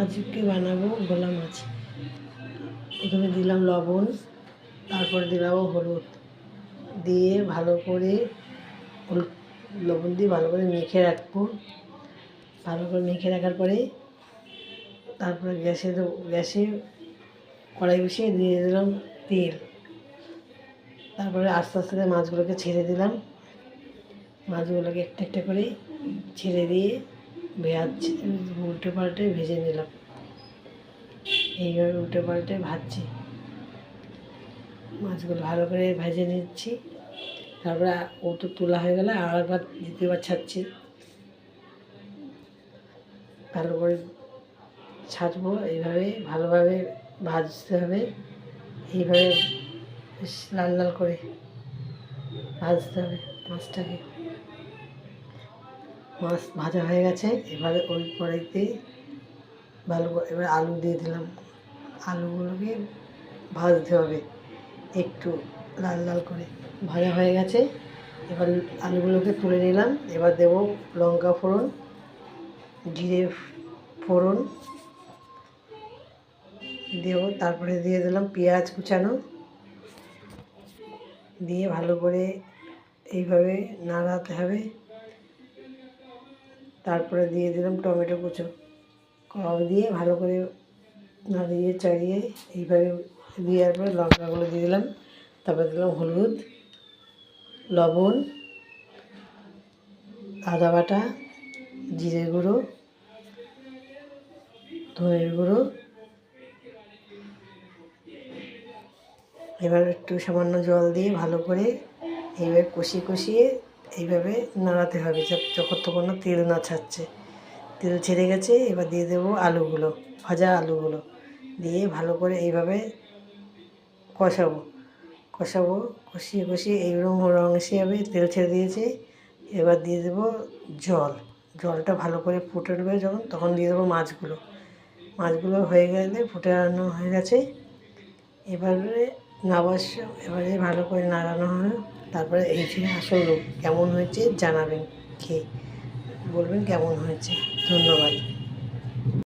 আজকে বানাবো ভোলা মাছ। প্রথমে দিলাম লবণ, তারপর দিলাম হলুদ দিয়ে ভালো করে লবণ দিয়ে ভালো করে মেখে রাখবো। ভালো করে মেখে রাখার পরে তারপরে গ্যাসে কড়াই বসিয়ে দিয়ে দিলাম তেল। তারপরে আস্তে আস্তে মাছগুলোকে ছেড়ে দিলাম। মাছগুলোকে একটা একটা করে ছেড়ে দিয়ে উল্টে পাল্টে ভেজে নিলাম। এইভাবে উল্টে পাল্টে ভাজছি, মাছগুলো ভালো করে ভেজে নিচ্ছি। তারপরে ও তো তোলা হয়ে গেলে আরেকবার দ্বিতীয়বার ছাড়ছি, ভালো করে ছাড়বো। এইভাবে ভালোভাবে ভাজতে হবে, এইভাবে বেশ লাল লাল করে ভাজতে হবে মাছটাকে। মাছ ভাজা হয়ে গেছে, এবারে ওই কড়াইতে এবার আলু দিয়ে দিলাম। আলুগুলোকে ভাজতে হবে একটু লাল লাল করে। ভাজা হয়ে গেছে, এবার আলুগুলোকে তুলে নিলাম। এবার দেব লঙ্কা ফোড়ন, জিরে ফোড়ন দেব, তারপরে দিয়ে দিলাম পেঁয়াজ কুচানো, দিয়ে ভালো করে এইভাবে নাড়াতে হবে। তারপরে দিয়ে দিলাম টমেটো কুচো, দিয়ে ভালো করে নাড়িয়ে চাড়িয়ে এইভাবে দেওয়ার পরে লঙ্কাগুলো দিয়ে দিলাম। তারপরে দিলাম হলুদ, লবণ, আদা বাটা, জিরে গুঁড়ো, ধনের গুঁড়ো। এবার একটু সামান্য জল দিয়ে ভালো করে এইভাবে কষিয়ে এইভাবে নাড়াতে হবে যতক্ষণ না তেল না ছাড়ছে। তেল ছেড়ে গেছে, এবার দিয়ে দেবো আলুগুলো, ভাজা আলুগুলো দিয়ে ভালো করে এইভাবে কষিয়ে এইরকম রঙ এসে যাবে, তেল ছেড়ে দিয়েছে। এবার দিয়ে দেবো জলটা ভালো করে ফুটে উঠবে যখন, তখন দিয়ে দেবো মাছগুলো হয়ে গেলে ফুটানো হয়ে গেছে। এবারে ভালো করে নাড়ানো হয়। তারপরে এই যে আসল কেমন হয়েছে জানাবেন, খেয়ে বলবেন কেমন হয়েছে। ধন্যবাদ।